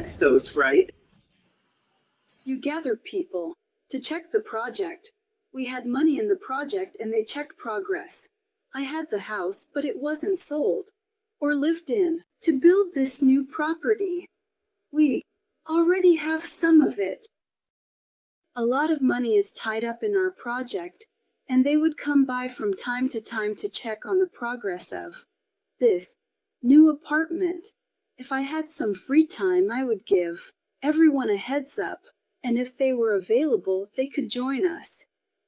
That's those, right? You gather people to check the project. We had money in the project and they checked progress. I had the house, but it wasn't sold or lived in. To build this new property, we already have some of it. A lot of money is tied up in our project, and they would come by from time to check on the progress of this new apartment. If I had some free time, I would give everyone a heads up, and if they were available, they could join us.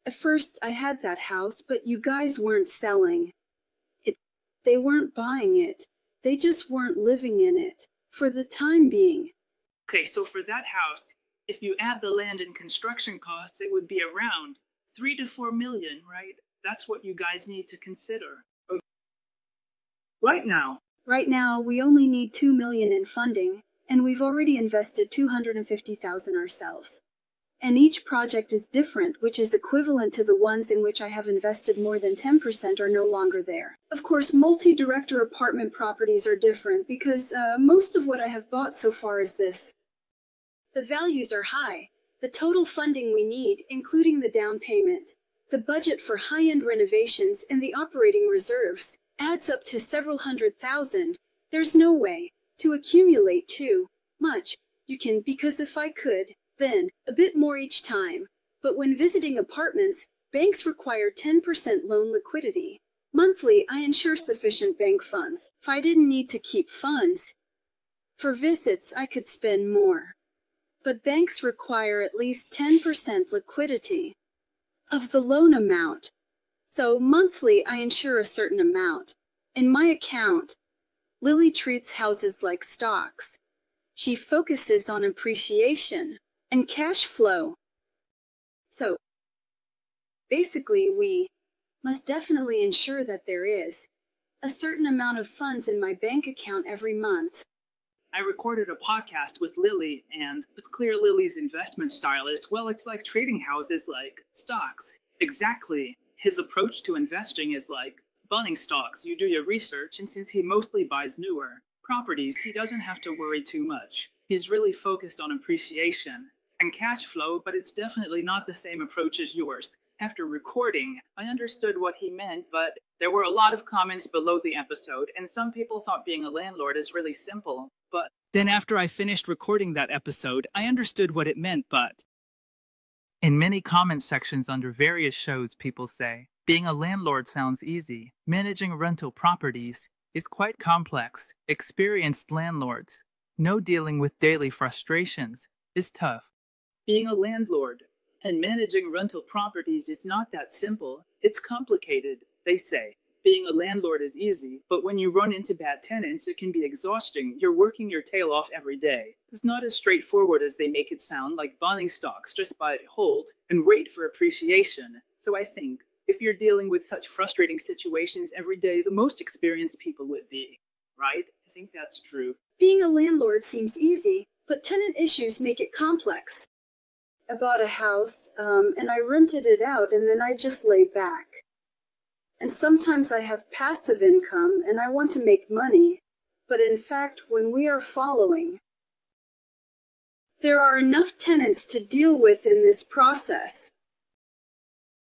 At first, I had that house, but you guys weren't selling it. They weren't buying it. They just weren't living in it for the time being. Okay, so for that house, if you add the land and construction costs, it would be around 3 to 4 million, right? That's what you guys need to consider. Right now, we only need 2 million in funding, and we've already invested 250,000 ourselves. And each project is different, which is equivalent to the ones in which I have invested more than 10% are no longer there. Of course, multi-director apartment properties are different because most of what I have bought so far is this. The values are high. The total funding we need, including the down payment, the budget for high-end renovations, and the operating reserves, adds up to several $100,000. There's no way to accumulate too much. You can, because if I could, then a bit more each time. But when visiting apartments, banks require 10% loan liquidity. Monthly, I ensure sufficient bank funds. If I didn't need to keep funds for visits, I could spend more. But banks require at least 10% liquidity of the loan amount. So monthly, I ensure a certain amount. In my account, Lily treats houses like stocks. She focuses on appreciation and cash flow. So, basically, we must definitely ensure that there is a certain amount of funds in my bank account every month. I recorded a podcast with Lily, and it's clear Lily's investment style is, well, it's like trading houses like stocks. Exactly. His approach to investing is like buying stocks. You do your research, and since he mostly buys newer properties, he doesn't have to worry too much. He's really focused on appreciation and cash flow, but it's definitely not the same approach as yours. After recording, I understood what he meant, but there were a lot of comments below the episode, and some people thought being a landlord is really simple. But then after I finished recording that episode, I understood what it meant, but in many comment sections under various shows, people say, being a landlord sounds easy. Managing rental properties is quite complex. Experienced landlords know dealing with daily frustrations is tough. Being a landlord and managing rental properties is not that simple. It's complicated, they say. Being a landlord is easy, but when you run into bad tenants, it can be exhausting. You're working your tail off every day. It's not as straightforward as they make it sound, like buying stocks. Just buy, hold, and wait for appreciation. So I think, if you're dealing with such frustrating situations every day, the most experienced people would be, right? I think that's true. Being a landlord seems easy, but tenant issues make it complex. I bought a house, and I rented it out, and then I just lay back. And sometimes I have passive income, and I want to make money. But in fact, when we are following, there are enough tenants to deal with in this process.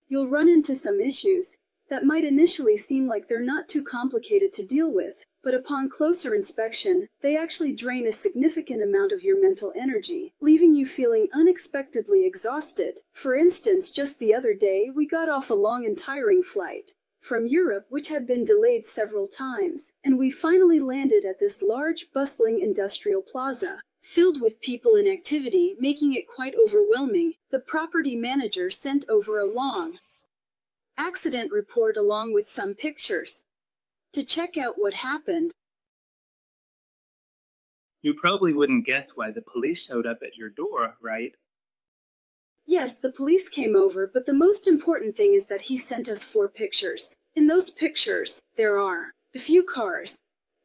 You'll run into some issues that might initially seem like they're not too complicated to deal with, but upon closer inspection, they actually drain a significant amount of your mental energy, leaving you feeling unexpectedly exhausted. For instance, just the other day, we got off a long and tiring flight from Europe, which had been delayed several times, and we finally landed at this large, bustling industrial plaza, filled with people and activity, making it quite overwhelming. The property manager sent over a long accident report along with some pictures to check out what happened. You probably wouldn't guess why the police showed up at your door, right? Yes, the police came over, but the most important thing is that he sent us 4 pictures. In those pictures, there are a few cars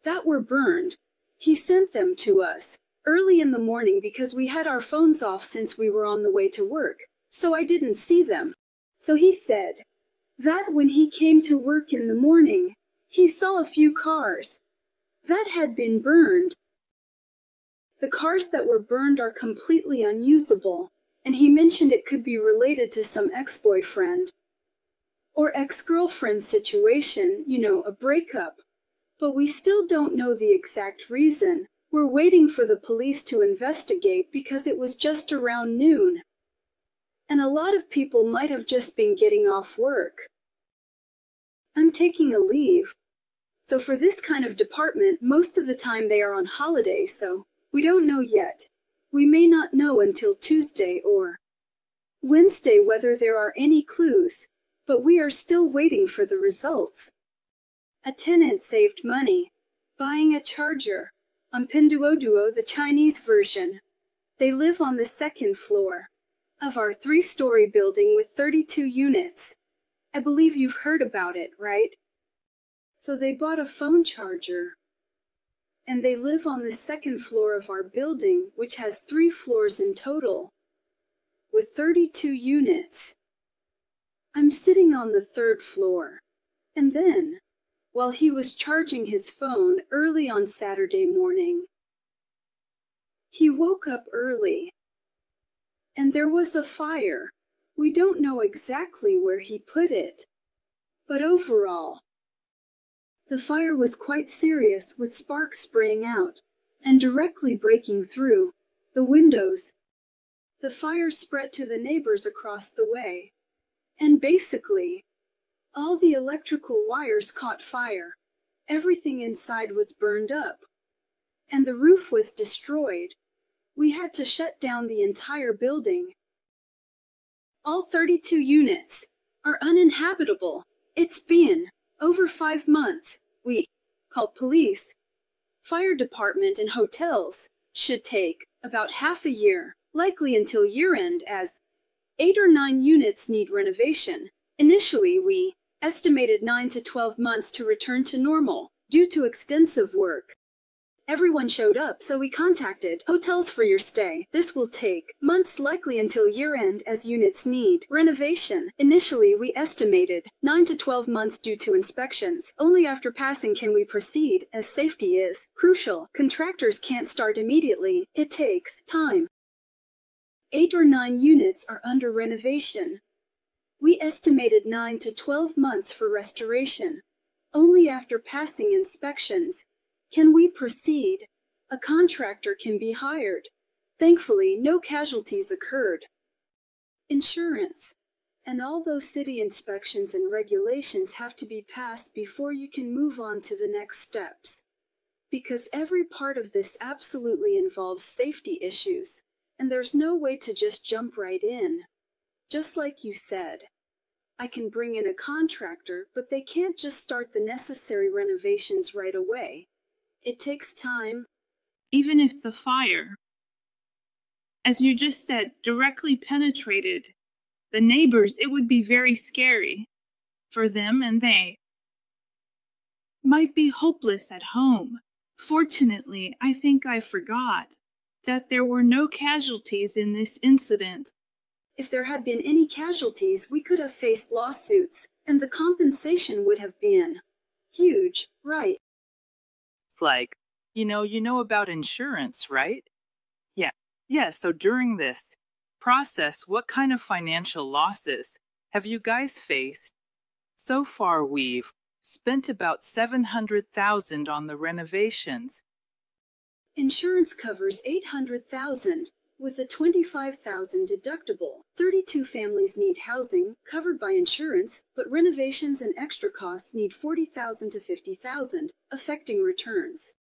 that were burned. He sent them to us early in the morning because we had our phones off since we were on the way to work, so I didn't see them. So he said that when he came to work in the morning, he saw a few cars that had been burned. The cars that were burned are completely unusable, and he mentioned it could be related to some ex-boyfriend or ex-girlfriend situation, a breakup. But we still don't know the exact reason. We're waiting for the police to investigate because it was just around noon. And a lot of people might have just been getting off work. I'm taking a leave. So for this kind of department, most of the time they are on holiday, so we don't know yet. We may not know until Tuesday or Wednesday whether there are any clues, but we are still waiting for the results. A tenant saved money buying a charger on Pinduoduo, the Chinese version. They live on the second floor of our 3-story building with 32 units. I believe you've heard about it, right? So they bought a phone charger. And they live on the second floor of our building, which has 3 floors in total, with 32 units. I'm sitting on the 3rd floor. And then, while he was charging his phone early on Saturday morning, he woke up early. And there was a fire. We don't know exactly where he put it. But overall, the fire was quite serious, with sparks spraying out and directly breaking through the windows. The fire spread to the neighbors across the way, and basically, all the electrical wires caught fire. Everything inside was burned up, and the roof was destroyed. We had to shut down the entire building. All 32 units are uninhabitable. It's been over 5 months. We called police. Fire department and hotels should take about half a year, likely until year-end, as 8 or 9 units need renovation. Initially, we estimated 9 to 12 months to return to normal due to extensive work. Everyone showed up, so we contacted hotels for your stay. This will take months, likely until year-end, as units need renovation. Initially, we estimated 9 to 12 months due to inspections. Only after passing can we proceed, as safety is crucial. Contractors can't start immediately. It takes time. 8 or 9 units are under renovation. We estimated 9 to 12 months for restoration. Only after passing inspections can we proceed. A contractor can be hired. Thankfully, no casualties occurred. Insurance. And all those city inspections and regulations have to be passed before you can move on to the next steps. Because every part of this absolutely involves safety issues, and there's no way to just jump right in. Just like you said, I can bring in a contractor, but they can't just start the necessary renovations right away. It takes time. Even if the fire, as you just said, directly penetrated the neighbors, it would be very scary for them, and they might be hopeless at home. Fortunately, I think I forgot that there were no casualties in this incident. If there had been any casualties, we could have faced lawsuits, and the compensation would have been huge, right? It's like, you know about insurance, right? Yeah, so during this process, what kind of financial losses have you guys faced? So far, we've spent about $700,000 on the renovations. Insurance covers $800,000 with a $25,000 deductible. 32 families need housing covered by insurance, but renovations and extra costs need $40,000 to $50,000, affecting returns.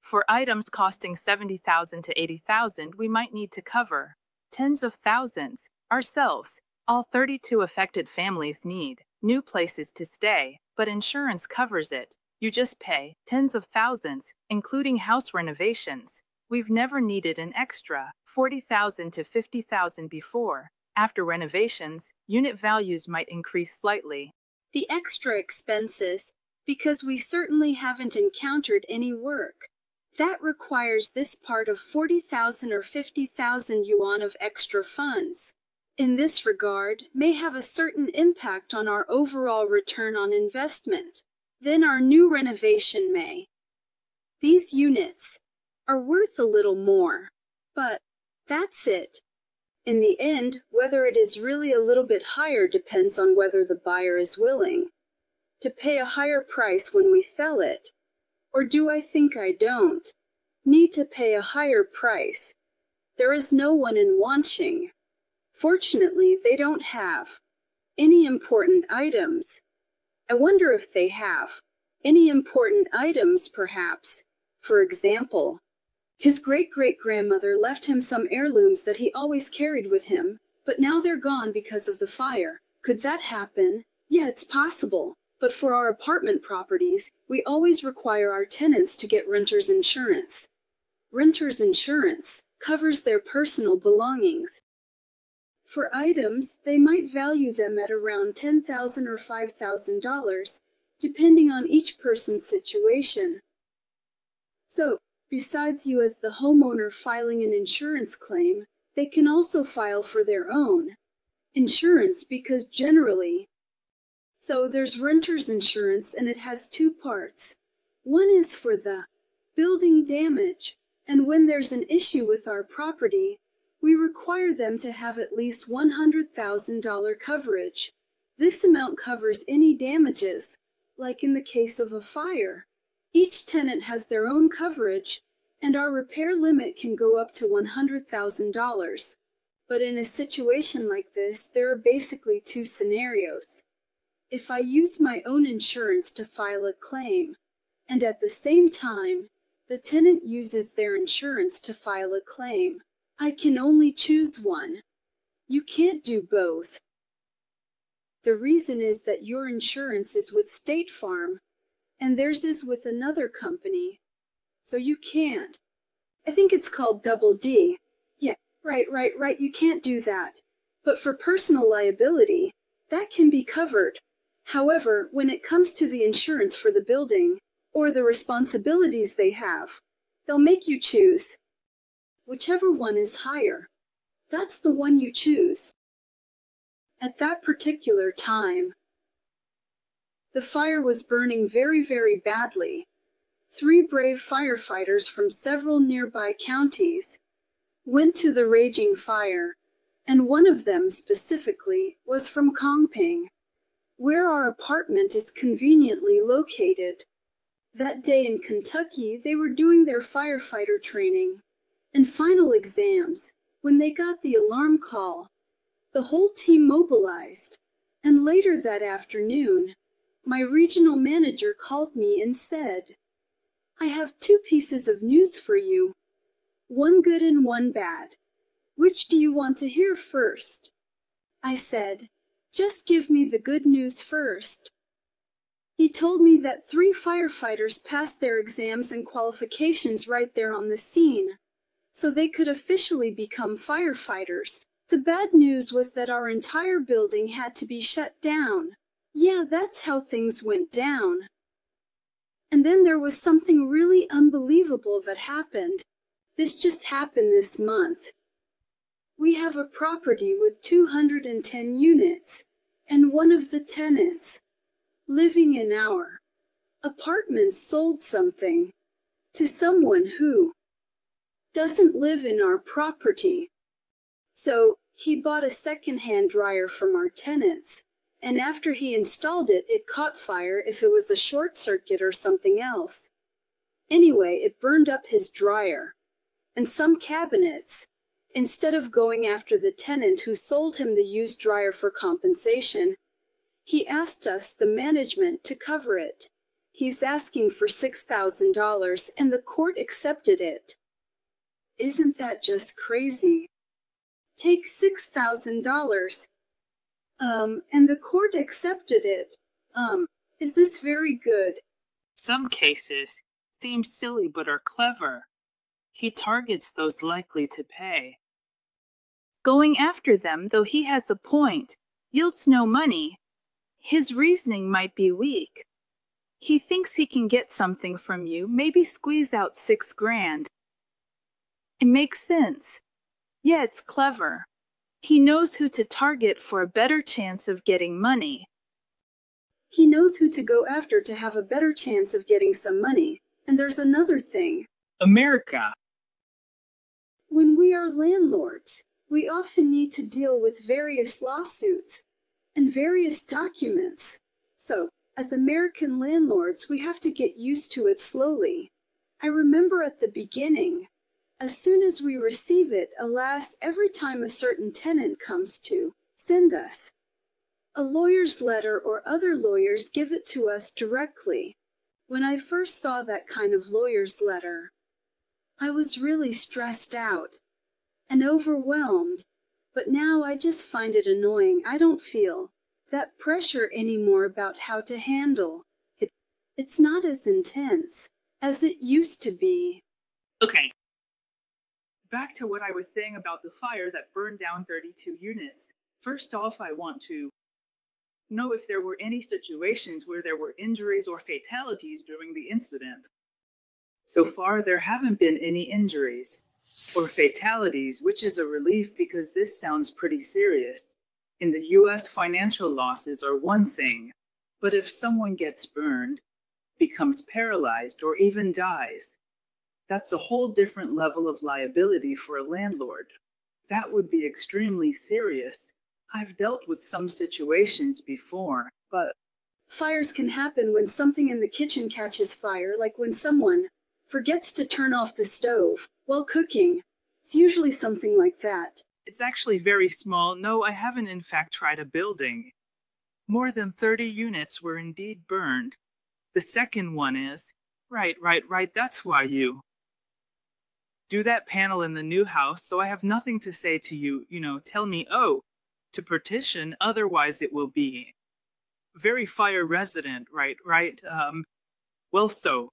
For items costing $70,000 to $80,000, we might need to cover tens of thousands ourselves. All 32 affected families need new places to stay, but insurance covers it. You just pay tens of thousands, including house renovations. We've never needed an extra $40,000 to $50,000 before. After renovations, unit values might increase slightly. The extra expenses, because we certainly haven't encountered any work. That requires this part of 40,000 or 50,000 yuan of extra funds. In this regard, may have a certain impact on our overall return on investment. Then our new renovation may. These units are worth a little more. But that's it. In the end, whether it is really a little bit higher depends on whether the buyer is willing to pay a higher price when we sell it. Or do I think I don't need to pay a higher price? There is no one in Wanching. Fortunately, they don't have any important items. I wonder if they have any important items, perhaps. For example, his great-great-grandmother left him some heirlooms that he always carried with him, but now they're gone because of the fire. Could that happen? Yeah, it's possible. But for our apartment properties, we always require our tenants to get renter's insurance. Renter's insurance covers their personal belongings. For items, they might value them at around $10,000 or $5,000, depending on each person's situation. So, besides you as the homeowner filing an insurance claim, they can also file for their own insurance because generally. So there's renter's insurance and it has two parts. One is for the building damage, and when there's an issue with our property, we require them to have at least $100,000 coverage. This amount covers any damages, like in the case of a fire. Each tenant has their own coverage, and our repair limit can go up to $100,000. But in a situation like this, there are basically two scenarios. If I use my own insurance to file a claim, and at the same time, the tenant uses their insurance to file a claim, I can only choose one. You can't do both. The reason is that your insurance is with State Farm, and theirs is with another company, so you can't. I think it's called Double D. Yeah, right, you can't do that. But for personal liability, that can be covered. However, when it comes to the insurance for the building, or the responsibilities they have, they'll make you choose. Whichever one is higher, that's the one you choose. At that particular time, the fire was burning very, very badly. 3 brave firefighters from several nearby counties went to the raging fire, and one of them specifically was from Kongping, where our apartment is conveniently located. That day in Kentucky, they were doing their firefighter training and final exams when they got the alarm call. The whole team mobilized, and later that afternoon, my regional manager called me and said, "I have 2 pieces of news for you, one good and one bad. Which do you want to hear first?" I said, "Just give me the good news first." He told me that 3 firefighters passed their exams and qualifications right there on the scene, so they could officially become firefighters. The bad news was that our entire building had to be shut down. Yeah, that's how things went down. And then there was something really unbelievable that happened. This just happened this month. We have a property with 210 units, and one of the tenants living in our apartment sold something to someone who doesn't live in our property. So he bought a second-hand dryer from our tenants, and after he installed it, it caught fire if it was a short circuit or something else. Anyway, it burned up his dryer and some cabinets. Instead of going after the tenant who sold him the used dryer for compensation, he asked us, the management, to cover it. He's asking for $6,000, and the court accepted it. Isn't that just crazy? Take $6,000. And the court accepted it. Is this very good? Some cases seem silly but are clever. He targets those likely to pay. Going after them, though he has a point, yields no money. His reasoning might be weak. He thinks he can get something from you, maybe squeeze out $6,000. It makes sense. Yeah, it's clever. He knows who to target for a better chance of getting money. He knows who to go after to have a better chance of getting some money. And there's another thing. America. When we are landlords, we often need to deal with various lawsuits and various documents. So, as American landlords, we have to get used to it slowly. I remember at the beginning, as soon as we receive it, alas, every time a certain tenant comes to send us a lawyer's letter or other lawyers give it to us directly. When I first saw that kind of lawyer's letter, I was really stressed out and overwhelmed, but now I just find it annoying. I don't feel that pressure anymore about how to handle it. It's not as intense as it used to be. Okay. Back to what I was saying about the fire that burned down 32 units. First off, I want to know if there were any situations where there were injuries or fatalities during the incident. So far, there haven't been any injuries or fatalities, which is a relief because this sounds pretty serious. In the US, financial losses are one thing, but if someone gets burned, becomes paralyzed, or even dies, that's a whole different level of liability for a landlord. That would be extremely serious. I've dealt with some situations before, but fires can happen when something in the kitchen catches fire, like when someone forgets to turn off the stove while cooking. It's usually something like that. It's actually very small. No, I haven't in fact tried a building. More than 30 units were indeed burned. The second one is, right, that's why you do that panel in the new house, so I have nothing to say to you, tell me, to petition, otherwise it will be very fire resident, right? Well, so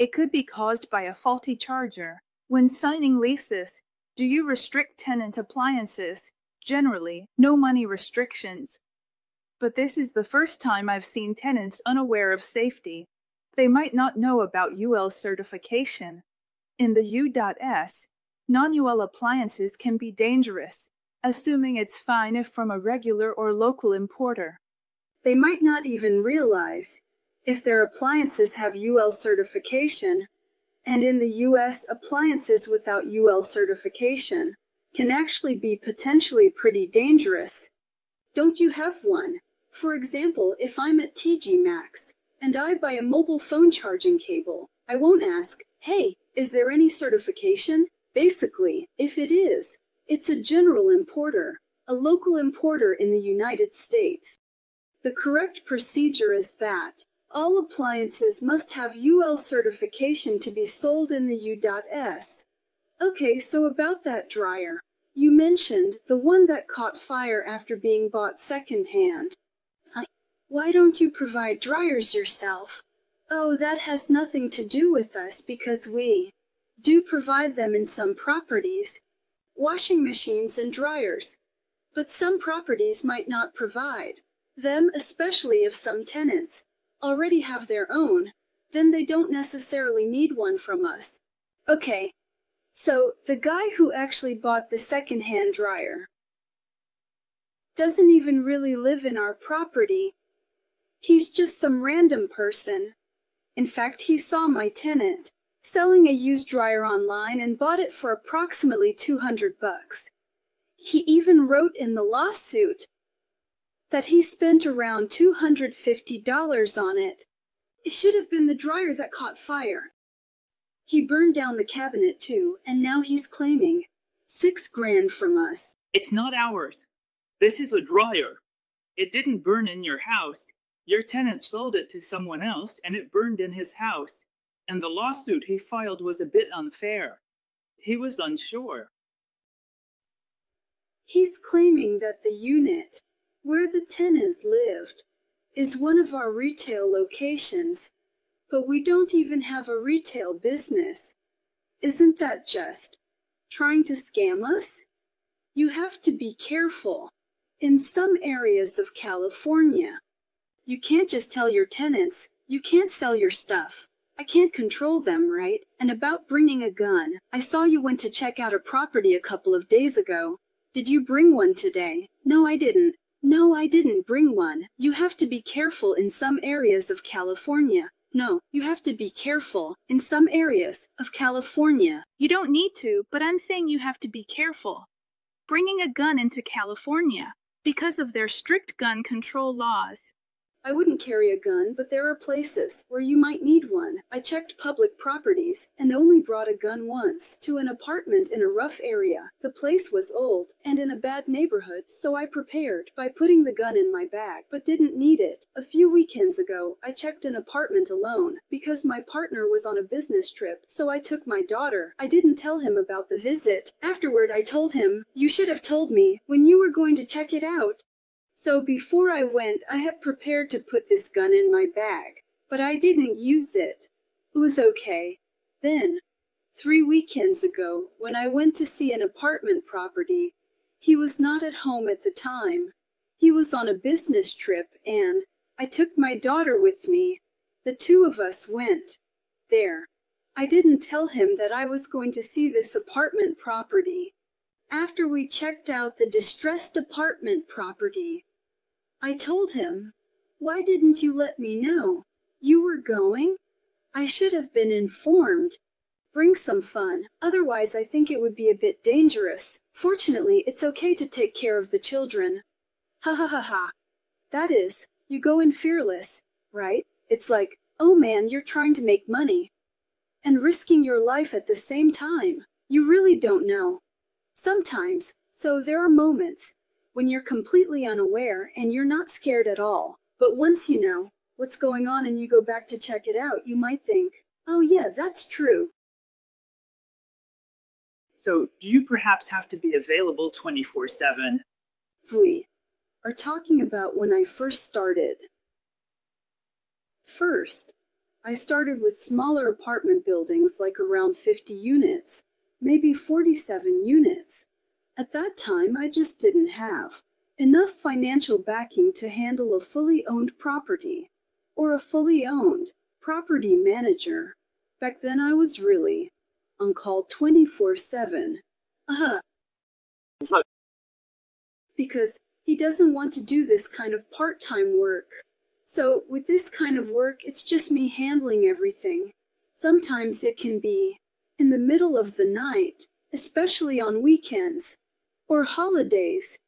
it could be caused by a faulty charger. When signing leases, do you restrict tenant appliances? Generally, no money restrictions. But this is the first time I've seen tenants unaware of safety. They might not know about UL certification. In the U.S., non-UL appliances can be dangerous, assuming it's fine if from a regular or local importer. They might not even realize if their appliances have UL certification, and in the US, appliances without UL certification can actually be potentially pretty dangerous. Don't you have one? For example, if I'm at TG Maxx and I buy a mobile phone charging cable, I won't ask, hey, is there any certification? Basically, if it is, it's a general importer, a local importer in the United States. The correct procedure is that all appliances must have UL certification to be sold in the U.S. Okay, so about that dryer. You mentioned the one that caught fire after being bought secondhand. Why don't you provide dryers yourself? Oh, that has nothing to do with us because we do provide them in some properties. Washing machines and dryers. But some properties might not provide them, especially if some tenants already have their own, then they don't necessarily need one from us. Okay, so the guy who actually bought the secondhand dryer doesn't even really live in our property. He's just some random person. In fact, he saw my tenant selling a used dryer online and bought it for approximately $200. He even wrote in the lawsuit that he spent around $250 on it. It should have been the dryer that caught fire. He burned down the cabinet too, and now he's claiming $6,000 from us. It's not ours. This is a dryer. It didn't burn in your house. Your tenant sold it to someone else, and it burned in his house. And the lawsuit he filed was a bit unfair. He was unsure. He's claiming that the unit where the tenant lived is one of our retail locations, but we don't even have a retail business. Isn't that just trying to scam us? You have to be careful. In some areas of California, you can't just tell your tenants, you can't sell your stuff. I can't control them, right? And about bringing a gun, I saw you went to check out a property a couple of days ago. Did you bring one today? No, I didn't. No, I didn't bring one. You have to be careful in some areas of California. No, you have to be careful in some areas of California. You don't need to, but I'm saying you have to be careful bringing a gun into California because of their strict gun control laws. I wouldn't carry a gun, but there are places where you might need one. I checked public properties and only brought a gun once to an apartment in a rough area. The place was old and in a bad neighborhood, so I prepared by putting the gun in my bag, but didn't need it. A few weekends ago, I checked an apartment alone because my partner was on a business trip, so I took my daughter. I didn't tell him about the visit. Afterward, I told him, "You should have told me when you were going to check it out." So before I went, I had prepared to put this gun in my bag, but I didn't use it. It was okay. Then, 3 weekends ago, when I went to see an apartment property, he was not at home at the time. He was on a business trip and I took my daughter with me. The two of us went there. I didn't tell him that I was going to see this apartment property. After we checked out the distressed apartment property, I told him, "Why didn't you let me know? You were going? I should have been informed. Bring some fun, otherwise I think it would be a bit dangerous. Fortunately, it's okay to take care of the children." Ha ha ha ha. That is, you go in fearless, right? It's like, oh man, you're trying to make money and risking your life at the same time. You really don't know. Sometimes, so there are moments when you're completely unaware and you're not scared at all. But once you know what's going on and you go back to check it out, you might think, oh yeah, that's true. So, do you perhaps have to be available 24/7? We are talking about when I first started. First, I started with smaller apartment buildings like around 50 units, maybe 47 units. At that time, I just didn't have enough financial backing to handle a fully owned property or a fully owned property manager. Back then, I was really on call 24/7. Because he doesn't want to do this kind of part-time work. So with this kind of work, it's just me handling everything. Sometimes it can be in the middle of the night, especially on weekends or holidays.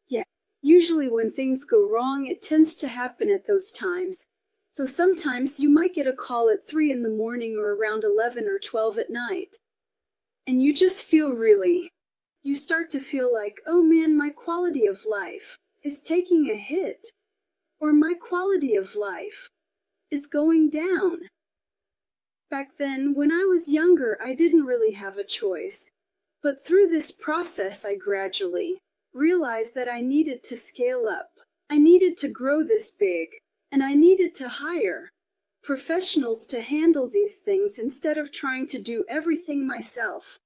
Yeah, usually when things go wrong, it tends to happen at those times. So sometimes you might get a call at 3 in the morning or around 11 or 12 at night. And you just feel you start to feel like, oh man, my quality of life is taking a hit. Or my quality of life is going down. Back then, when I was younger, I didn't really have a choice. But through this process, I gradually realized that I needed to scale up. I needed to grow this big, and I needed to hire professionals to handle these things instead of trying to do everything myself.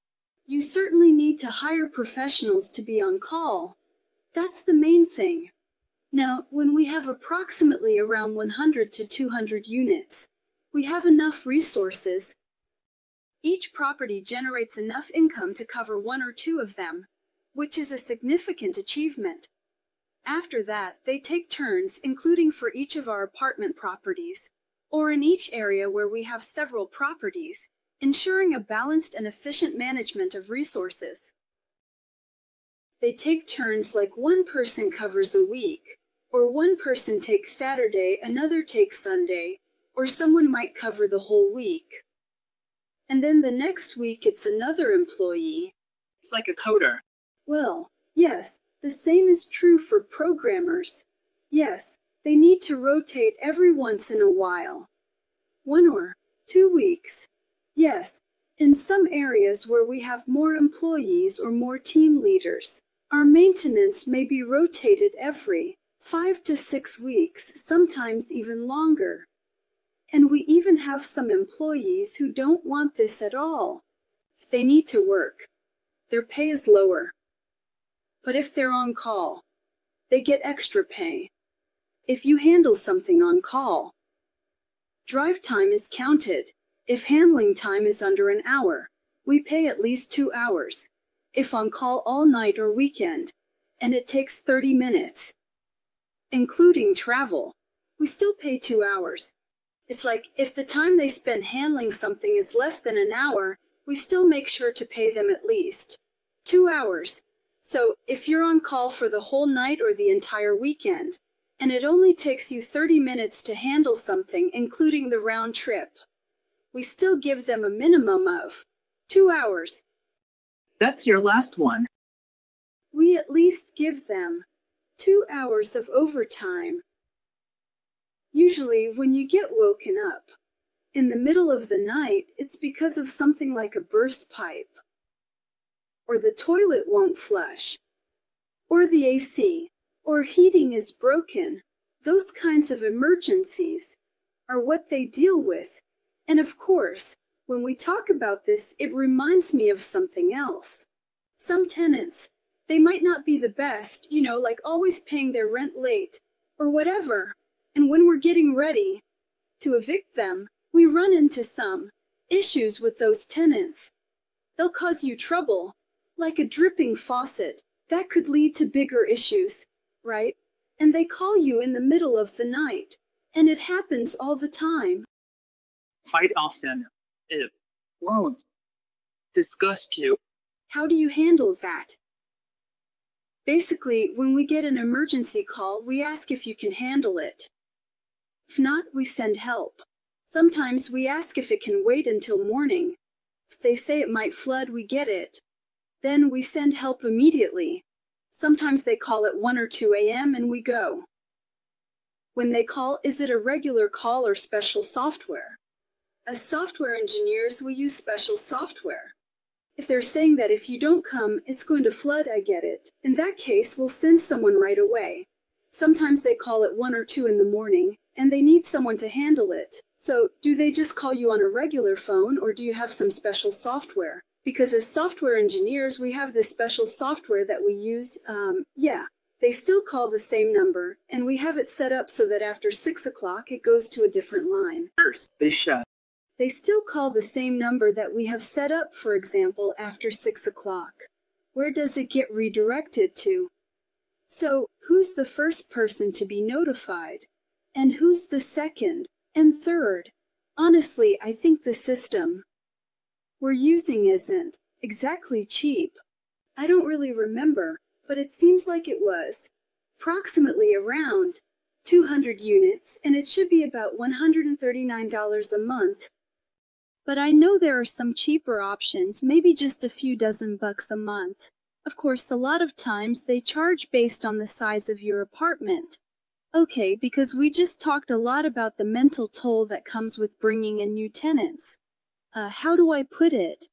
You certainly need to hire professionals to be on call. That's the main thing. Now, when we have approximately around 100 to 200 units, we have enough resources. Each property generates enough income to cover 1 or 2 of them, which is a significant achievement. After that, they take turns, including for each of our apartment properties, or in each area where we have several properties, ensuring a balanced and efficient management of resources. They take turns like one person covers a week, or one person takes Saturday, another takes Sunday, or someone might cover the whole week. And then the next week it's another employee. It's like a coder. Well, yes, the same is true for programmers. Yes, they need to rotate every once in a while. 1 or 2 weeks. Yes, in some areas where we have more employees or more team leaders, our maintenance may be rotated every 5 to 6 weeks, sometimes even longer. And we even have some employees who don't want this at all. If they need to work, their pay is lower. But if they're on call, they get extra pay. If you handle something on call, drive time is counted. If handling time is under an hour, we pay at least 2 hours. If on call all night or weekend, and it takes 30 minutes, including travel. We still pay 2 hours. It's like if the time they spend handling something is less than an hour, we still make sure to pay them at least 2 hours. So if you're on call for the whole night or the entire weekend, and it only takes you 30 minutes to handle something, including the round trip, we still give them a minimum of 2 hours. That's your last one. We at least give them 2 hours of overtime. Usually, when you get woken up in the middle of the night, it's because of something like a burst pipe, or the toilet won't flush, or the AC, or heating is broken. Those kinds of emergencies are what they deal with. And of course, when we talk about this, it reminds me of something else. Some tenants, they might not be the best, like always paying their rent late, or whatever. And when we're getting ready to evict them, we run into some issues with those tenants. They'll cause you trouble, like a dripping faucet. That could lead to bigger issues, right? And they call you in the middle of the night. And it happens all the time. Quite often, it won't disgust you. How do you handle that? Basically, when we get an emergency call, we ask if you can handle it. If not, we send help. Sometimes we ask if it can wait until morning. If they say it might flood, we get it. Then we send help immediately. Sometimes they call at 1 or 2 a.m. and we go. When they call, is it a regular call or special software? As software engineers, we use special software. If they're saying that if you don't come, it's going to flood, I get it. In that case, we'll send someone right away. Sometimes they call at 1 or 2 in the morning, and they need someone to handle it. So, do they just call you on a regular phone, or do you have some special software? Because as software engineers, we have this special software that we use. They still call the same number, and we have it set up so that after 6 o'clock, it goes to a different line. First, they shut. They still call the same number that we have set up, for example, after 6 o'clock. Where does it get redirected to? So, who's the first person to be notified? And who's the second and third? Honestly, I think the system we're using isn't exactly cheap. I don't really remember, but it seems like it was approximately around 200 units, and it should be about $139 a month. But I know there are some cheaper options, maybe just a few dozen bucks a month. Of course, a lot of times they charge based on the size of your apartment. Okay, because we just talked a lot about the mental toll that comes with bringing in new tenants. How do I put it?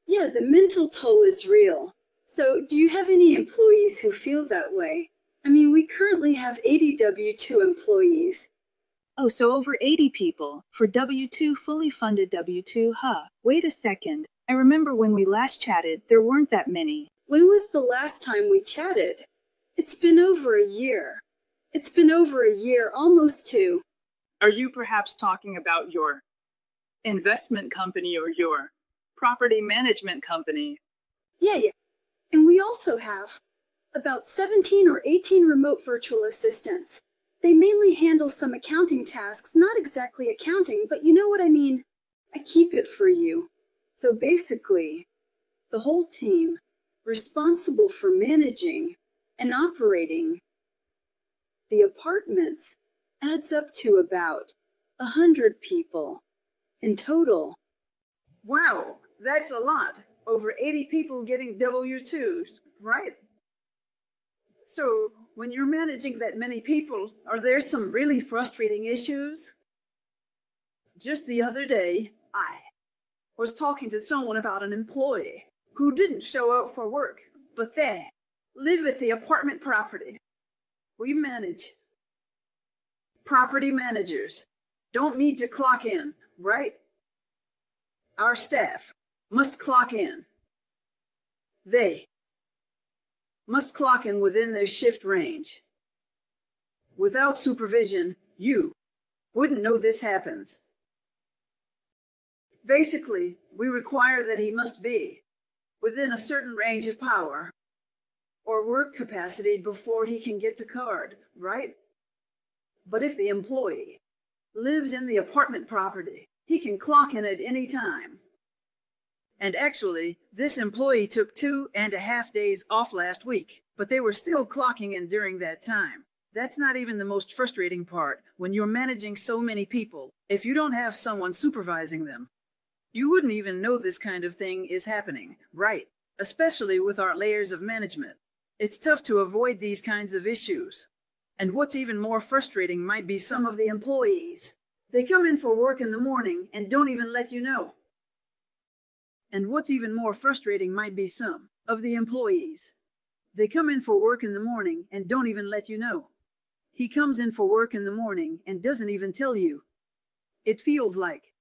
Yeah, the mental toll is real. So, do you have any employees who feel that way? I mean, we currently have 80 W-2 employees. Oh, so over 80 people for W-2, fully funded W-2, huh? Wait a second. I remember when we last chatted, there weren't that many. When was the last time we chatted? It's been over a year. It's been over a year, almost 2. Are you perhaps talking about your investment company or your property management company? Yeah. And we also have about 17 or 18 remote virtual assistants. They mainly handle some accounting tasks, not exactly accounting, but you know what I mean. I keep it for you. So basically, the whole team responsible for managing and operating the apartments adds up to about 100 people in total. Wow, that's a lot. Over 80 people getting W-2s, right? So, when you're managing that many people, are there some really frustrating issues? Just the other day, I was talking to someone about an employee who didn't show up for work, but they live at the apartment property. We manage. Property managers don't need to clock in, right? Our staff must clock in. They must clock in within their shift range. Without supervision, you wouldn't know this happens. Basically, we require that he must be within a certain range of power or work capacity before he can get the card, right? But if the employee lives in the apartment property, he can clock in at any time. And actually, this employee took 2.5 days off last week, but they were still clocking in during that time. That's not even the most frustrating part when you're managing so many people. If you don't have someone supervising them, you wouldn't even know this kind of thing is happening, right? Especially with our layers of management. It's tough to avoid these kinds of issues. And what's even more frustrating might be some of the employees. They come in for work in the morning and don't even let you know. And what's even more frustrating might be some of the employees. They come in for work in the morning and don't even let you know. He comes in for work in the morning and doesn't even tell you. It feels like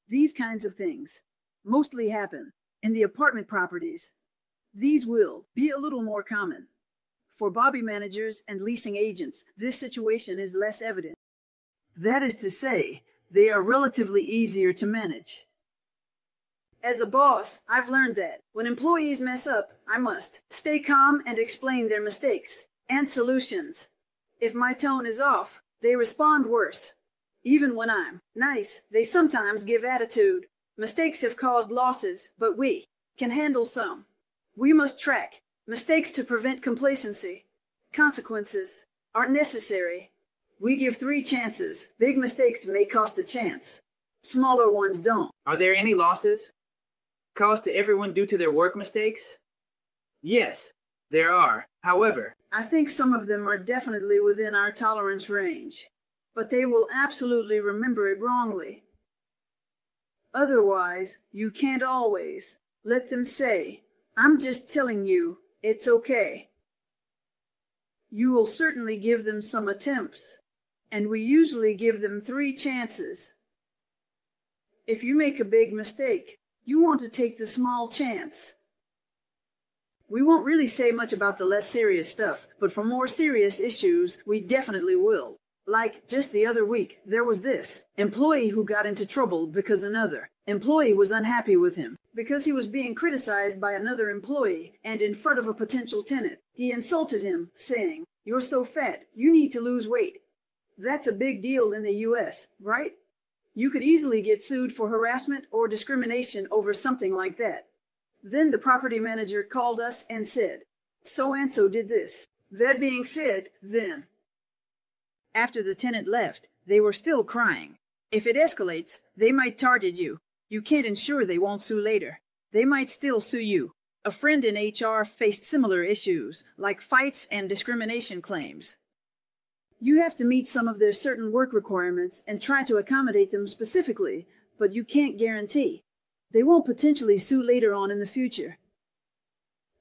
these kinds of things mostly happen in the apartment properties. These will be a little more common. For Bobby managers and leasing agents, this situation is less evident. That is to say, they are relatively easier to manage. As a boss, I've learned that when employees mess up, I must stay calm and explain their mistakes and solutions. If my tone is off, they respond worse. Even when I'm nice, they sometimes give attitude. Mistakes have caused losses, but we can handle some. We must track mistakes to prevent complacency. Consequences are necessary. We give 3 chances. Big mistakes may cost a chance. Smaller ones don't. Are there any losses caused to everyone due to their work mistakes? Yes, there are. However, I think some of them are definitely within our tolerance range, but they will absolutely remember it wrongly. Otherwise, you can't always let them say, "I'm just telling you, it's okay." You will certainly give them some attempts, and we usually give them 3 chances. If you make a big mistake, you want to take the small chance. We won't really say much about the less serious stuff, but for more serious issues, we definitely will. Like just the other week, there was this employee who got into trouble because another employee was unhappy with him because he was being criticized by another employee and in front of a potential tenant. He insulted him, saying, "You're so fat, you need to lose weight." That's a big deal in the US, right? You could easily get sued for harassment or discrimination over something like that. Then the property manager called us and said, "So-and-so did this." That being said, then, after the tenant left, they were still crying. If it escalates, they might target you. You can't ensure they won't sue later. They might still sue you. A friend in HR faced similar issues, like fights and discrimination claims. You have to meet some of their certain work requirements and try to accommodate them specifically, but you can't guarantee. They won't potentially sue later on in the future.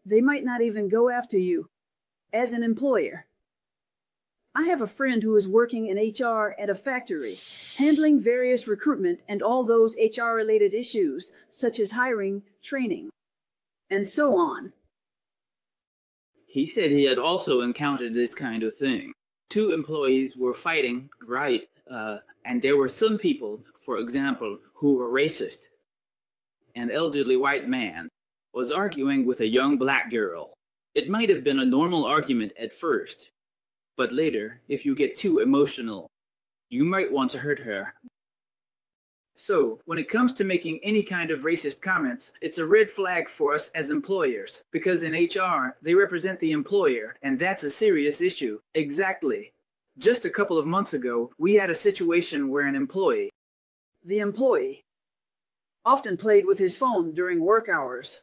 They might not even go after you as an employer. I have a friend who is working in HR at a factory, handling various recruitment and all those HR-related issues, such as hiring, training, and so on. he said he had also encountered this kind of thing. 2 employees were fighting, right, and there were some people, for example, who were racist. An elderly white man was arguing with a young black girl. It might have been a normal argument at first, but later, if you get too emotional, you might want to hurt her. So, when it comes to making any kind of racist comments, it's a red flag for us as employers, because in HR, they represent the employer, and that's a serious issue. Exactly. Just a couple of months ago, we had a situation where The employee often played with his phone during work hours.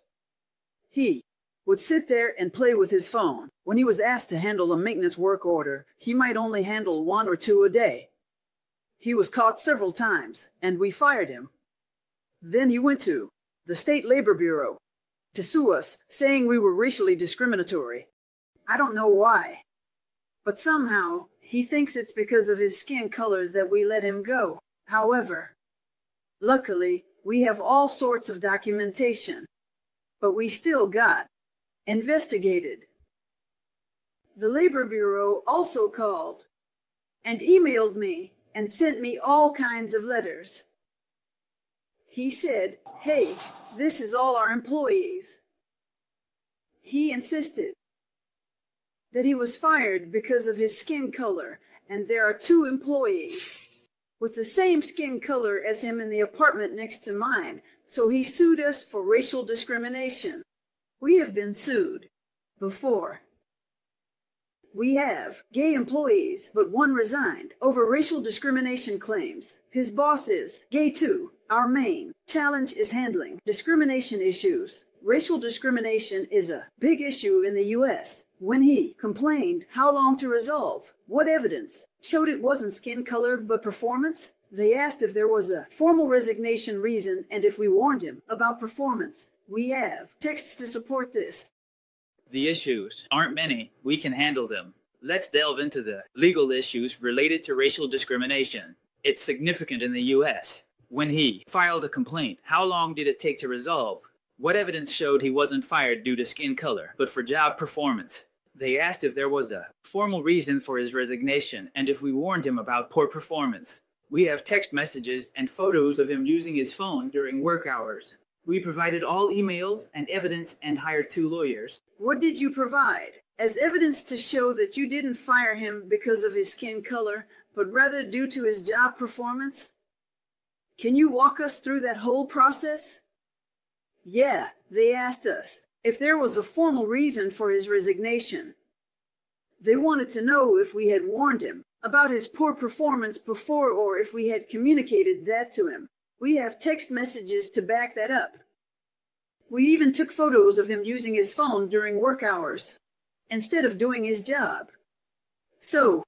He would sit there and play with his phone. When he was asked to handle a maintenance work order, he might only handle 1 or 2 a day. He was caught several times, and we fired him. Then he went to the State Labor Bureau to sue us, saying we were racially discriminatory. I don't know why, but somehow he thinks it's because of his skin color that we let him go. However, luckily, we have all sorts of documentation, but we still got investigated. The Labor Bureau also called and emailed me and sent me all kinds of letters. He said, "Hey, this is all our employees." He insisted that he was fired because of his skin color, and there are 2 employees with the same skin color as him in the apartment next to mine, so he sued us for racial discrimination. We have been sued before. We have gay employees, but 1 resigned over racial discrimination claims. His boss is gay too. Our main challenge is handling discrimination issues. Racial discrimination is a big issue in the U.S. When he complained how long to resolve, what evidence showed it wasn't skin color but performance, they asked if there was a formal resignation reason and if we warned him about performance. We have texts to support this. The issues aren't many. We can handle them. Let's delve into the legal issues related to racial discrimination. It's significant in the U.S. When he filed a complaint, how long did it take to resolve? What evidence showed he wasn't fired due to skin color, but for job performance? They asked if there was a formal reason for his resignation and if we warned him about poor performance. We have text messages and photos of him using his phone during work hours. We provided all emails and evidence and hired 2 lawyers. What did you provide as evidence to show that you didn't fire him because of his skin color, but rather due to his job performance? Can you walk us through that whole process? Yeah, they asked us if there was a formal reason for his resignation. They wanted to know if we had warned him about his poor performance before or if we had communicated that to him. We have text messages to back that up. We even took photos of him using his phone during work hours instead of doing his job. So,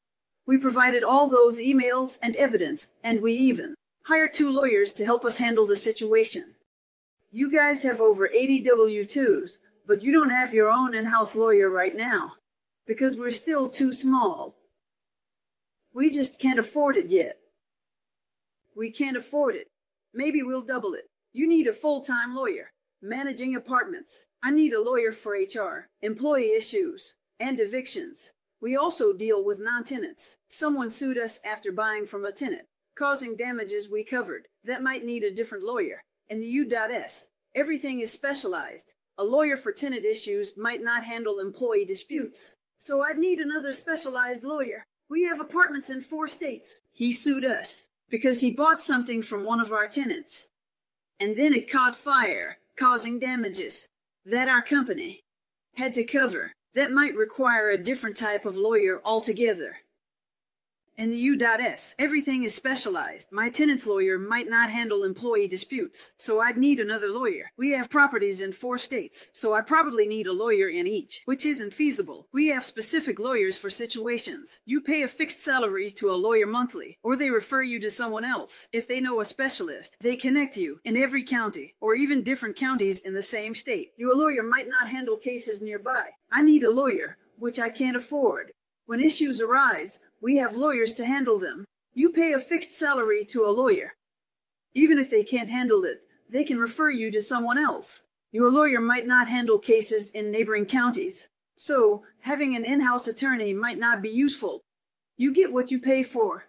we provided all those emails and evidence, and we even hired 2 lawyers to help us handle the situation. You guys have over 80 W-2s, but you don't have your own in-house lawyer right now because we're still too small. We just can't afford it yet. We can't afford it. Maybe we'll double it. You need a full-time lawyer, managing apartments. I need a lawyer for HR, employee issues, and evictions. We also deal with non-tenants. Someone sued us after buying from a tenant, causing damages we covered. That might need a different lawyer. In the U.S., everything is specialized. A lawyer for tenant issues might not handle employee disputes. So I'd need another specialized lawyer. We have apartments in 4 states. He sued us because he bought something from one of our tenants, and then it caught fire, causing damages that our company had to cover. That might require a different type of lawyer altogether. In the U.S., everything is specialized. My tenant's lawyer might not handle employee disputes, so I'd need another lawyer. We have properties in 4 states, so I probably need a lawyer in each, which isn't feasible. We have specific lawyers for situations. You pay a fixed salary to a lawyer monthly, or they refer you to someone else. If they know a specialist, they connect you in every county, or even different counties in the same state. Your lawyer might not handle cases nearby. I need a lawyer, which I can't afford. When issues arise, we have lawyers to handle them. You pay a fixed salary to a lawyer. Even if they can't handle it, they can refer you to someone else. Your lawyer might not handle cases in neighboring counties, so having an in-house attorney might not be useful. You get what you pay for.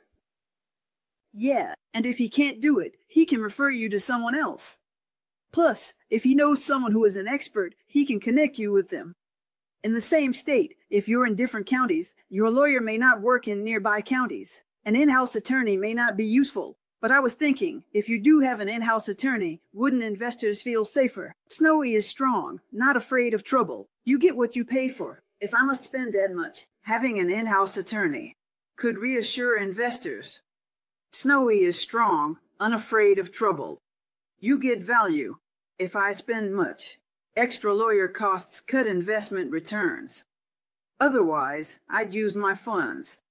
Yeah, and if he can't do it, he can refer you to someone else. Plus, if he knows someone who is an expert, he can connect you with them. In the same state, if you're in different counties, your lawyer may not work in nearby counties. An in-house attorney may not be useful, but I was thinking, if you do have an in-house attorney, wouldn't investors feel safer? Snowy is strong, not afraid of trouble. You get what you pay for. If I must spend that much, having an in-house attorney could reassure investors. Snowy is strong, unafraid of trouble. You get value. If I spend much, extra lawyer costs cut investment returns. Otherwise, I'd use my funds.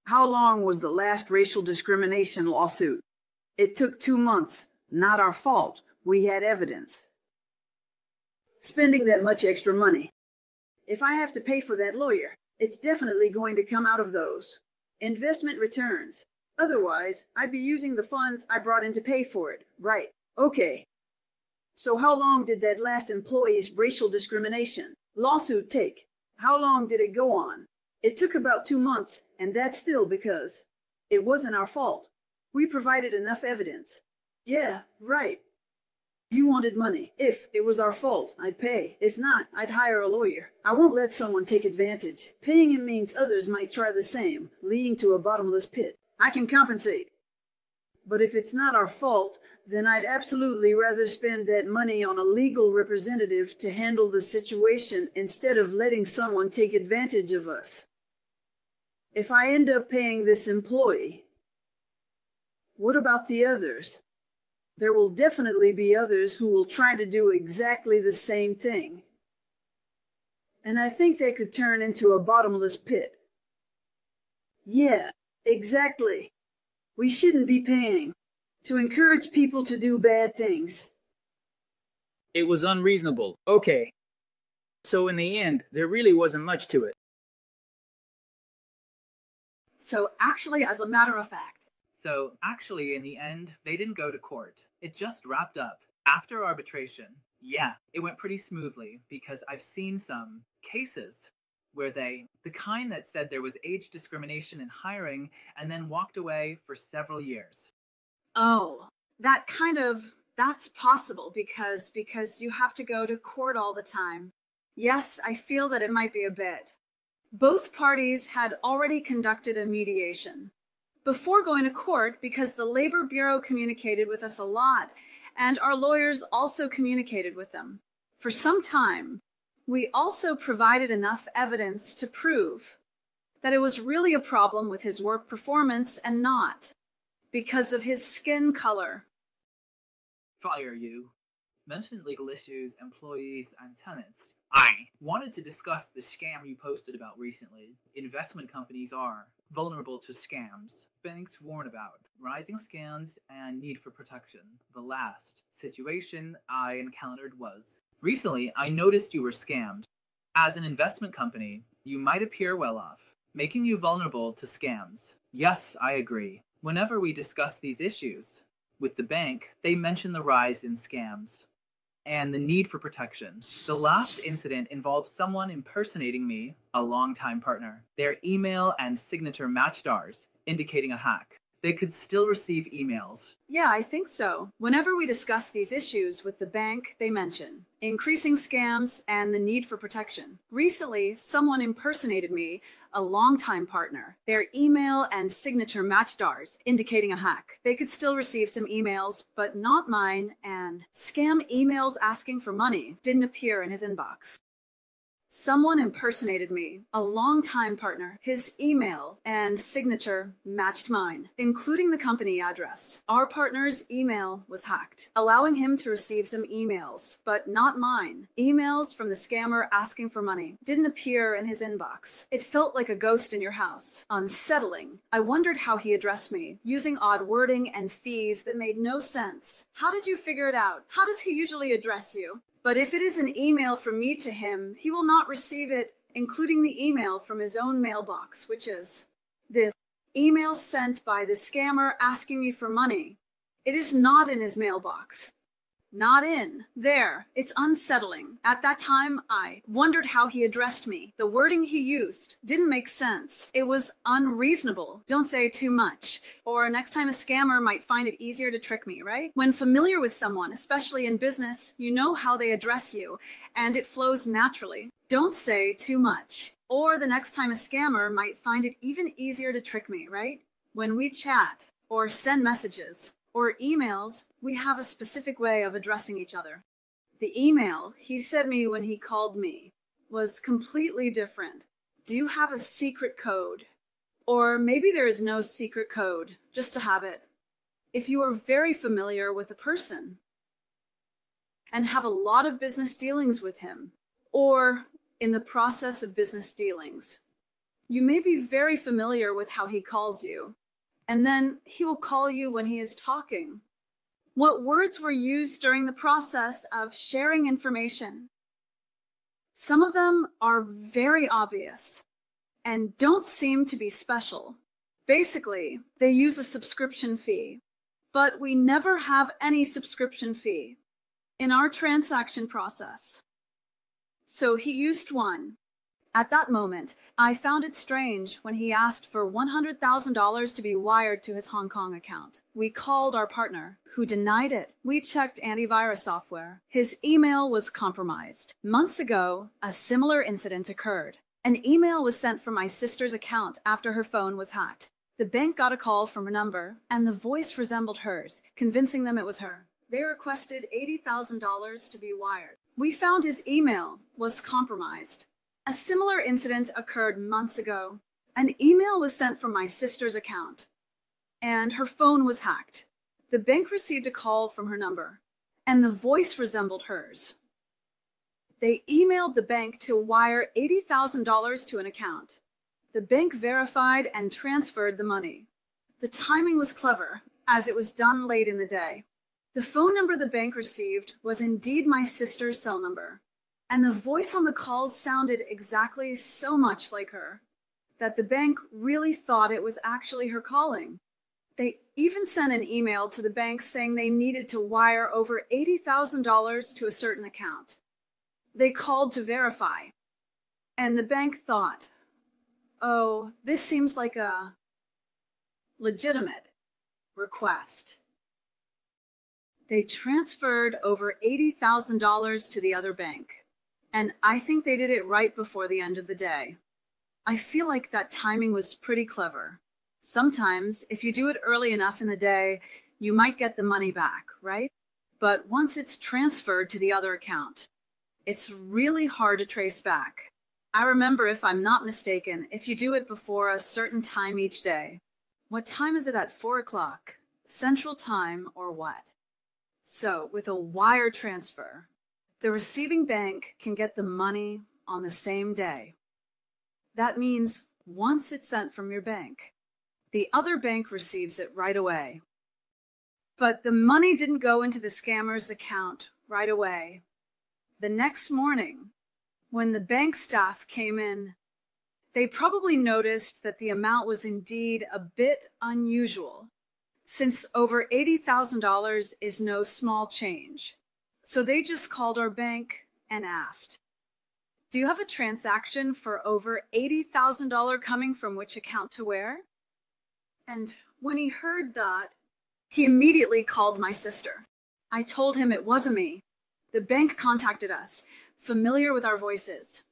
How long was the last racial discrimination lawsuit? It took 2 months. Not our fault. We had evidence. Spending that much extra money. If I have to pay for that lawyer, it's definitely going to come out of those investment returns. Otherwise, I'd be using the funds I brought in to pay for it. Right. Okay. So how long did that last employee's racial discrimination lawsuit take? How long did it go on? It took about 2 months, and that's still because it wasn't our fault. We provided enough evidence. Yeah, right. He wanted money. If it was our fault, I'd pay. If not, I'd hire a lawyer. I won't let someone take advantage. Paying him means others might try the same, leading to a bottomless pit. I can compensate. But if it's not our fault, then I'd absolutely rather spend that money on a legal representative to handle the situation instead of letting someone take advantage of us. If I end up paying this employee, what about the others? There will definitely be others who will try to do exactly the same thing. And I think they could turn into a bottomless pit. Yeah, exactly. We shouldn't be paying to encourage people to do bad things. It was unreasonable. Okay. So in the end, there really wasn't much to it. So actually, as a matter of fact, in the end, they didn't go to court. It just wrapped up. After arbitration, yeah, it went pretty smoothly because I've seen some cases where the kind that said there was age discrimination in hiring and then walked away for several years. Oh, that's possible because you have to go to court all the time. Yes, I feel that it might be a bit. Both parties had already conducted a mediation before going to court because the Labor Bureau communicated with us a lot, and our lawyers also communicated with them. For some time, we also provided enough evidence to prove that it was really a problem with his work performance and not because of his skin color. Fire you. Mentioned legal issues, employees, and tenants. I wanted to discuss the scam you posted about recently. Investment companies are vulnerable to scams. Banks warn about rising scams and need for protection. The last situation I encountered was recently I noticed you were scammed. As an investment company, you might appear well off, making you vulnerable to scams. Yes, I agree. Whenever we discuss these issues with the bank, they mention the rise in scams and the need for protection. The last incident involved someone impersonating me, a longtime partner. Their email and signature matched ours, indicating a hack. They could still receive emails. Yeah, I think so. Whenever we discuss these issues with the bank, they mention increasing scams and the need for protection. Recently, someone impersonated me, a longtime partner. Their email and signature matched ours, indicating a hack. They could still receive some emails, but not mine, and scam emails asking for money didn't appear in his inbox. Someone impersonated me, a longtime partner. His email and signature matched mine, including the company address. Our partner's email was hacked, allowing him to receive some emails, but not mine. Emails from the scammer asking for money didn't appear in his inbox. It felt like a ghost in your house. Unsettling. I wondered how he addressed me, using odd wording and fees that made no sense. How did you figure it out? How does he usually address you? But if it is an email from me to him, he will not receive it, including the email from his own mailbox, which is the email sent by the scammer asking me for money. It is not in his mailbox. Not in. There. It's unsettling. At that time, I wondered how he addressed me. The wording he used didn't make sense. It was unreasonable. Don't say too much. Or next time a scammer might find it easier to trick me, right? When familiar with someone, especially in business, you know how they address you, and it flows naturally. Don't say too much. Or the next time a scammer might find it even easier to trick me, right? When we chat or send messages or emails, we have a specific way of addressing each other. The email he sent me when he called me was completely different. Do you have a secret code? Or maybe there is no secret code, just a habit. If you are very familiar with a person and have a lot of business dealings with him, or in the process of business dealings, you may be very familiar with how he calls you. And then he will call you when he is talking. What words were used during the process of sharing information? Some of them are very obvious and don't seem to be special. Basically, they use a subscription fee, but we never have any subscription fee in our transaction process. So he used one, At that moment, I found it strange when he asked for $100,000 to be wired to his Hong Kong account. We called our partner, who denied it. We checked antivirus software. His email was compromised. Months ago, a similar incident occurred. An email was sent from my sister's account after her phone was hacked. The bank got a call from a number, and the voice resembled hers, convincing them it was her. They requested $80,000 to be wired. We found his email was compromised. A similar incident occurred months ago. An email was sent from my sister's account, and her phone was hacked. The bank received a call from her number, and the voice resembled hers. They emailed the bank to wire $80,000 to an account. The bank verified and transferred the money. The timing was clever, as it was done late in the day. The phone number the bank received was indeed my sister's cell number, and the voice on the calls sounded exactly so much like her that the bank really thought it was actually her calling. They even sent an email to the bank saying they needed to wire over $80,000 to a certain account. They called to verify, and the bank thought, oh, this seems like a legitimate request. They transferred over $80,000 to the other bank, and I think they did it right before the end of the day. I feel like that timing was pretty clever. Sometimes, if you do it early enough in the day, you might get the money back, right? But once it's transferred to the other account, it's really hard to trace back. I remember, if I'm not mistaken, if you do it before a certain time each day. What time is it at 4 o'clock? Central Time or what? So, with a wire transfer, the receiving bank can get the money on the same day. That means once it's sent from your bank, the other bank receives it right away. But the money didn't go into the scammer's account right away. The next morning, when the bank staff came in, they probably noticed that the amount was indeed a bit unusual, since over $80,000 is no small change. So they just called our bank and asked, do you have a transaction for over $80,000 coming from which account to where? And when he heard that, he immediately called my sister. I told him it wasn't me. The bank contacted us, familiar with our voices.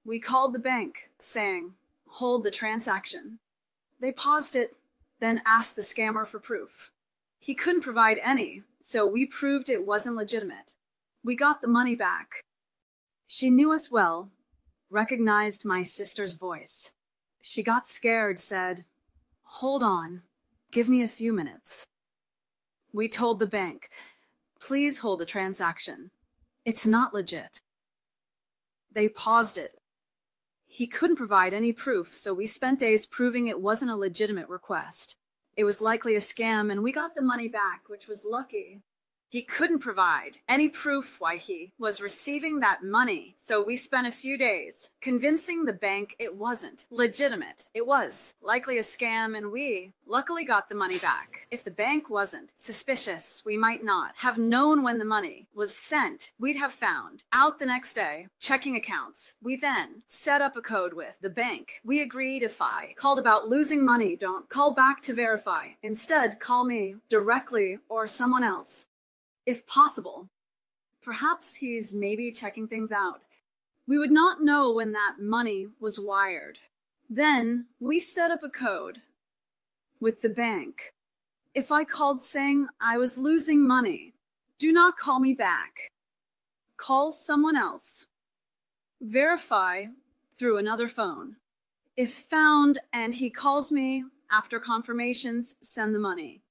We called the bank, saying, hold the transaction. They paused it, then asked the scammer for proof. He couldn't provide any, so we proved it wasn't legitimate. We got the money back. She knew us well, recognized my sister's voice. She got scared, said, hold on, give me a few minutes. We told the bank, please hold the transaction. It's not legit. They paused it. He couldn't provide any proof, so we spent days proving it wasn't a legitimate request. It was likely a scam, and we got the money back, which was lucky. He couldn't provide any proof why he was receiving that money, so we spent a few days convincing the bank it wasn't legitimate. It was likely a scam, and we luckily got the money back. If the bank wasn't suspicious, we might not have known when the money was sent. We'd have found out the next day, checking accounts. We then set up a code with the bank. We agreed if I called about losing money, don't call back to verify. Instead, call me directly or someone else. If possible. Perhaps he's maybe checking things out. We would not know when that money was wired. Then we set up a code with the bank. If I called saying I was losing money, do not call me back. Call someone else. Verify through another phone. If found and he calls me after confirmations, send the money.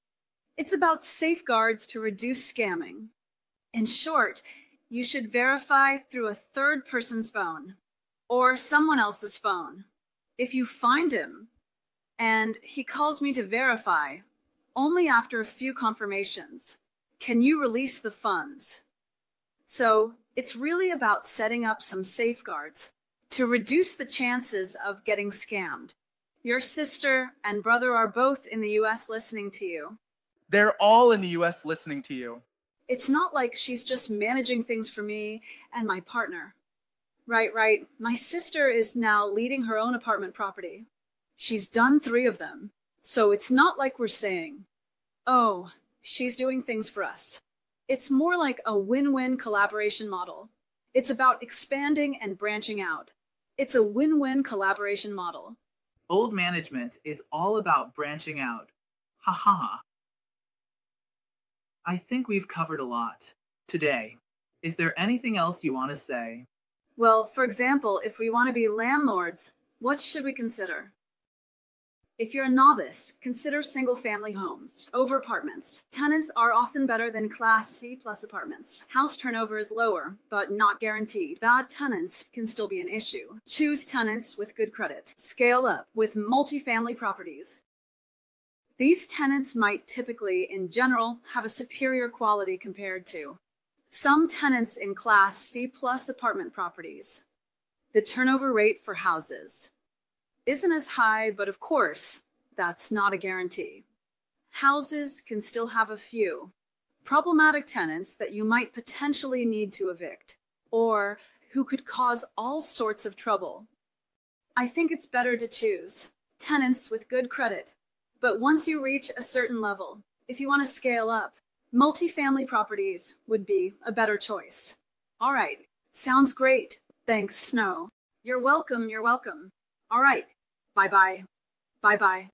It's about safeguards to reduce scamming. In short, you should verify through a third person's phone or someone else's phone. If you find him and he calls me to verify, only after a few confirmations can you release the funds. So it's really about setting up some safeguards to reduce the chances of getting scammed. Your sister and brother are both in the US listening to you. They're all in the US listening to you. It's not like she's just managing things for me and my partner. Right. My sister is now leading her own apartment property. She's done 3 of them. So it's not like we're saying, oh, she's doing things for us. It's more like a win-win collaboration model. It's about expanding and branching out. It's a win-win collaboration model. Old management is all about branching out. Ha ha. I think we've covered a lot today. Is there anything else you want to say? Well, for example, if we want to be landlords, what should we consider? If you're a novice, consider single-family homes over apartments. Tenants are often better than Class C+ apartments. House turnover is lower, but not guaranteed. Bad tenants can still be an issue. Choose tenants with good credit. Scale up with multifamily properties. These tenants might typically, in general, have a superior quality compared to some tenants in Class C+ apartment properties. The turnover rate for houses isn't as high, but of course, that's not a guarantee. Houses can still have a few problematic tenants that you might potentially need to evict, or who could cause all sorts of trouble. I think it's better to choose tenants with good credit. But once you reach a certain level, if you want to scale up, multifamily properties would be a better choice. All right, sounds great. Thanks, Snow. You're welcome. All right. Bye-bye.